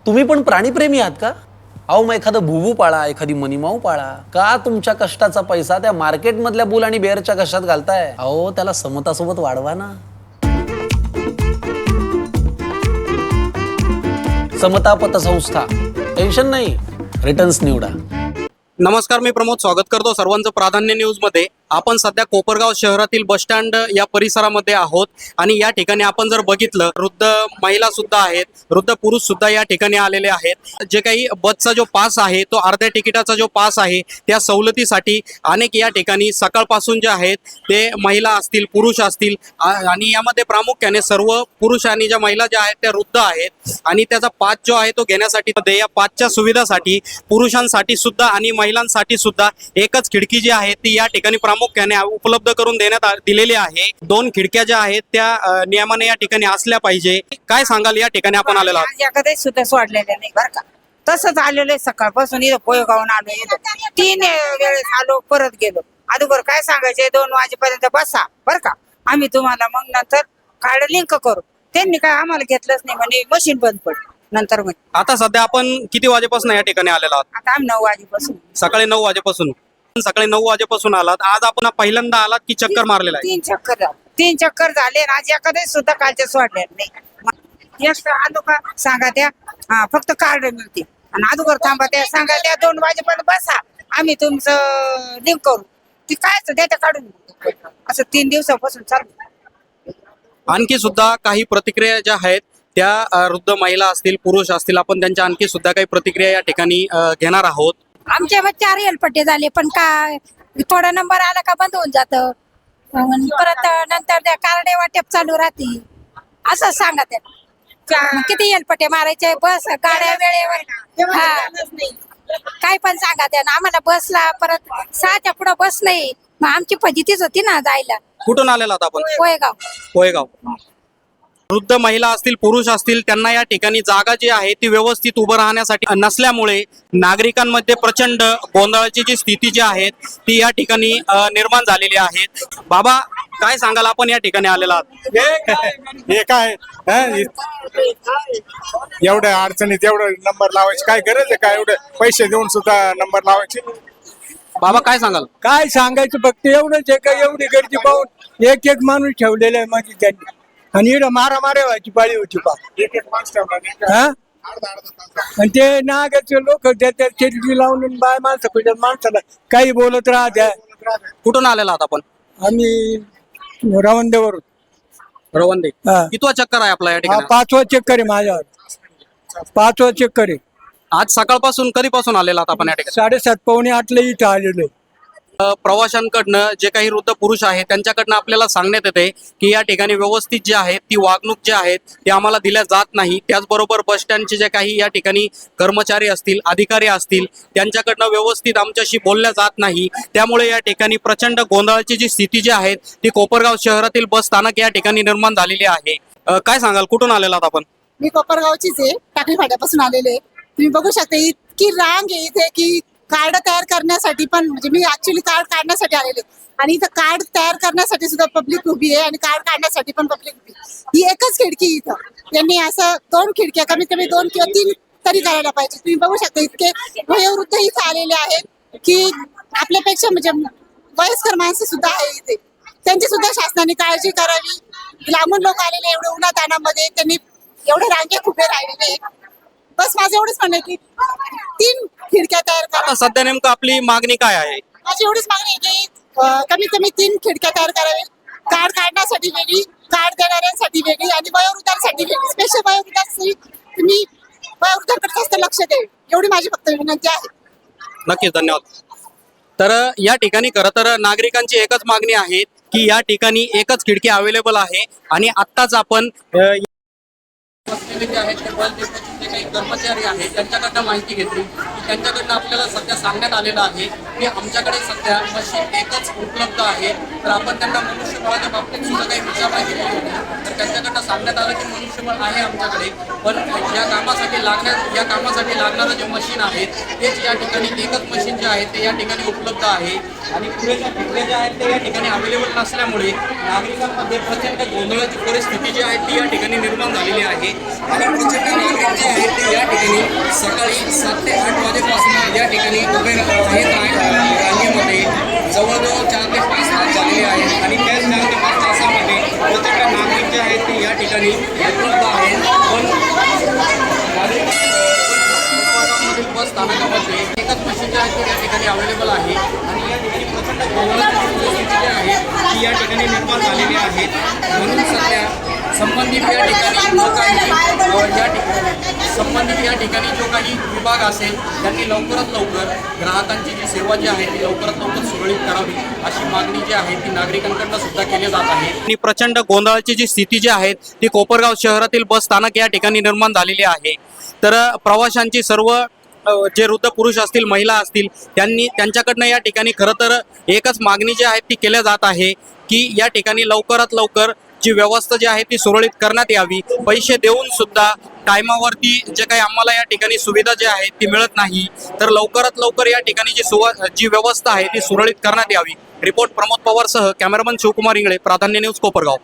तुम्ही पण प्राणीप्रेमी आहात का? अहो मग एखादं भुवू पाळा, एखादी मनीमाऊ पाळा. का तुमच्या कष्टाचा पैसा त्या मार्केटमधल्या बुल आणि बेअरच्या कशात घालताय? अहो त्याला समतासोबत वाढवा ना. समता पतसंस्था. टेन्शन नाही, रिटर्न्स निवडा. नमस्कार, मी प्रमोद स्वागत करतो सर्वांचं प्राधान्य न्यूज मध्ये. आपण सध्या कोपरगाव शहरातील बस स्टँड या परिसरामध्ये आहोत आणि या ठिकाणी आपण जर बघितलं, वृद्ध महिला सुद्धा आहेत, वृद्ध पुरुष सुद्धा या ठिकाणी आलेले आहेत. जे काही बसचा जो पास आहे, तो अर्ध्या तिकिटाचा जो पास आहे, त्या सवलतीसाठी अनेक या ठिकाणी सकाळपासून जे आहेत ते महिला असतील, पुरुष असतील आणि यामध्ये प्रामुख्याने सर्व पुरुष आणि ज्या महिला ज्या आहेत त्या वृद्ध आहेत. आणि त्याचा पास जो आहे तो घेण्यासाठी या पासच्या सुविधासाठी पुरुषांसाठी सुद्धा आणि महिलांसाठी सुद्धा एकच खिडकी जी आहे ती या ठिकाणी प्रामुख्याने उपलब्ध करून दिलेली आहे. 2 खिडक्या ज्या आहेत त्या नियमाने या ठिकाणी असल्या पाहिजे. काय सांगाल या ठिकाणी आपण आलेलो आहोत? माझ्याकडे सुद्धा सोडलेलं नाही बरं का. तसंच आलेलं आहे. सकाळपासून इथं पोयगावून आलो, इथं 3 वेळेस आलो, परत गेलो. अगोदर काय सांगायचे 2 वाजेपर्यंत बसा बरं का, आम्ही तुम्हाला मग नंतर कार्ड लिंक करू. त्यांनी काय आम्हाला घेतलंच नाही, म्हणजे मशीन बंद पडली नंतर. म्हणजे आता सध्या आपण किती वाजेपासून या ठिकाणी आलेलो आहोत? आता आम्ही 9 वाजेपासून. सकाळी 9 वाजेपासून. सकाळी 9 वाजेपासून आलात. आज आपण पहिल्यांदा आलात की चक्कर मारलेला आहे? 3 चक्कर झाले आणि आज एखादे सुद्धा कालच्या सोडले नाही. आलो का सांगा त्या, फक्त कार्ड मिळते. आणि अगोदर थांबा त्या, सांगा त्या 2 वाजेपर्यंत बसा, आम्ही तुमचं लिंक करू. ती काय द्या काढून. असं 3 दिवसापासून चालू. आणखी सुद्धा काही प्रतिक्रिया ज्या आहेत त्या वृद्ध महिला असतील, पुरुष असतील, आपण त्यांच्या आणखी सुद्धा काही प्रतिक्रिया या ठिकाणी घेणार आहोत. आमच्या 4 हेलपट्टे झाले, पण काय थोडा नंबर आला का बंद होऊन जातं. परत नंतर त्या कार्ड वाटप चालू राहते. असं सांगा त्या. किती हेलपट्टे मारायचे, बस गाड्या वेळेवर. काय पण सांगा त्या. आम्हाला बसला परत 6च्या पुढे बस नाही, मग आमची फजितीच होती ना जायला. कुठून आलेला आहात आपण? पोयगाव. वृद्ध महिला असतील, पुरुष असतील, त्यांना या ठिकाणी जागा जी आहे ती व्यवस्थित उभं राहण्यासाठी नसल्यामुळे नागरिकांमध्ये प्रचंड गोंधळाची जी स्थिती जी आहे ती या ठिकाणी निर्माण झालेली आहे. बाबा, काय सांगाल आपण या ठिकाणी आलेला आहात? हे काय एवढ्या अडचणीत एवढं नंबर लावायची काय गरज आहे? काय एवढे पैसे देऊन सुद्धा नंबर लावायचे? बाबा काय सांगाल? काय सांगायचं, फक्त एवढंच आहे का एवढी गर्दी पाहून एक माणूस ठेवलेला आहे माझी त्यांनी. आणि इकडं मारा व्हायची पाळी होती पा. एक माणूस ठेवला. आणि ते नागाचे लोक त्याच्या शेती लावून बाय माणसाला काही बोलत राहत्या. कुठून आलेला आहात आपण? आम्ही रवंदेवरून. रवंदे. हा. कितवा चक्कर आहे आपला या हा, ठिकाणी? 5वा चक्कर आहे माझ्यावर. 5वा चक्कर आहे. आज सकाळपासून कधीपासून आलेला आहात आपण या ठिकाणी? 7:30 पावणे 8ला इथं आलेलो आहे. प्रवाशांकडनं जे काही वृद्ध पुरुष आहेत त्यांच्याकडनं आपल्याला सांगण्यात येते की या ठिकाणी व्यवस्थित जे आहे ती वागणूक जे आहेत ती आम्हाला दिल्या जात नाही. त्याचबरोबर बस स्टँडचे जे काही या ठिकाणी कर्मचारी असतील, अधिकारी असतील, त्यांच्याकडनं व्यवस्थित आमच्याशी बोलल्या जात नाही. त्यामुळे या ठिकाणी प्रचंड गोंधळाची जी स्थिती जी आहे ती कोपरगाव शहरातील बस स्थानक या ठिकाणी निर्माण झालेली आहे. काय सांगाल, कुठून आलेला आहात आपण? मी कोपरगावचीच आहे, टाकळी फाट्यापासून आलेले. तुम्ही बघू शकता इतकी रांग आहे इथे की कार्ड तयार करण्यासाठी पण, म्हणजे मी ऍक्च्युली कार्ड काढण्यासाठी आलेले आणि इथं कार्ड तयार करण्यासाठी सुद्धा पब्लिक उभी आहे आणि कार्ड काढण्यासाठी पण पब्लिक उभी. ही एकच खिडकी इथं. त्यांनी असं 2 खिडक्या कमीत कमी 2 किंवा 3 तरी करायला पाहिजे. तुम्ही बघू शकता इतके वयोवृद्ध इथे आलेले आहेत की आपल्यापेक्षा म्हणजे वयस्कर माणसं सुद्धा आहे इथे. त्यांची सुद्धा शासनाने काळजी करावी. लांबून लोक आलेले एवढे उन्हातानामध्ये, त्यांनी एवढे रांगेत उभे राहिलेले. बस माझं एवढंच म्हणणं की 3 खिडक्या तयार करा. आता सध्या नेमकं आपली मागणी काय आहे? माझी एवढीच मागणी आहे की कमीत कमी 3 खिडक्या तयार करावी. कार्ड काढण्यासाठी वेगळी, कार्ड देणाऱ्यांसाठी वेगळी आणि वयोवृद्धांसाठी वेगळी. स्पेशल वयोवृद्धांसाठी तुम्ही वयोवृद्धांकडे जास्त लक्ष द्यावे, एवढी माझी फक्त विनंती आहे. नक्कीच, धन्यवाद. तर या ठिकाणी खरं तर नागरिकांची एकच मागणी आहे की या ठिकाणी एकच खिडकी अवेलेबल आहे. आणि आत्ताच आपण बसलेले जे आहेत ते बस डिपोचे जे काही कर्मचारी आहेत त्यांच्याकडनं माहिती घेतली की त्यांच्याकडनं आपल्याला सध्या सांगण्यात आलेलं आहे की आमच्याकडे सध्या मशीन एकच उपलब्ध आहे. तर आपण त्यांना मनुष्यबळाच्या बाबतीत सुद्धा काही विचारणा केली होती, तर त्यांच्याकडनं सांगण्यात आलं की मनुष्यबळ आहे आमच्याकडे, पण या कामासाठी लागणारं जे मशीन आहे तेच या ठिकाणी एकच मशीन जे आहे ते या ठिकाणी उपलब्ध आहे. आणि पुरेशा खिडक्या ज्या आहेत ते या ठिकाणी अवेलेबल नसल्यामुळे नागरिकांमध्ये प्रचंड गोंधळाची परिस्थिती जी आहे ती या ठिकाणी निर्माण झालेली आहे. आणि प्रचंड नागरिक जे आहेत ते या ठिकाणी सकाळी 7 ते 8 वाजेपासून या ठिकाणी उभे आहेत रांगेमध्ये. जवळजवळ 4 ते 5 तास झालेले आहेत आणि त्याच 4 ते 5 तासामध्ये प्रचंड नागरिक जे आहेत ते या ठिकाणी उपलब्ध आहेत. पण बस स्थानकामध्ये एकच मशीन जे आहे ते या ठिकाणी अवेलेबल आहे आणि या ठिकाणी प्रचंड गोंधळाची परिस्थिती जी आहे ती या ठिकाणी निर्माण झालेली आहे. म्हणून सध्या संबंधित या ठिकाणी जो काही विभाग असेल त्यांनी लवकरात लवकर ग्राहकांची जी सेवा जी आहे ती लवकरात लवकर सुरळीत करावी अशी मागणी जी आहे ती नागरिकांकडून सुद्धा केली जात आहे. आणि प्रचंड गोंधळाची जी स्थिती जी आहे ती कोपरगाव शहरातील बस स्थानक या ठिकाणी निर्माण झालेली आहे. तर प्रवाशांची सर्व जे वृद्ध पुरुष असतील महिला असतील त्यांच्याकडनं या ठिकाणी खरं तर एकच मागणी जी आहे ती केल्या जात आहे की या ठिकाणी लवकरात लवकर जी व्यवस्था जी आहे ती सुरळीत करण्यात यावी. पैसे देऊन सुद्धा टायमावरती जे काही आम्हाला या ठिकाणी सुविधा जी आहे ती मिळत नाही. तर लवकरात लवकर या ठिकाणी जी व्यवस्था आहे ती सुरळीत करण्यात यावी. रिपोर्ट प्रमोद पवारसह कॅमेरामन शिवकुमार इंगळे, प्राधान्य न्यूज, कोपरगाव.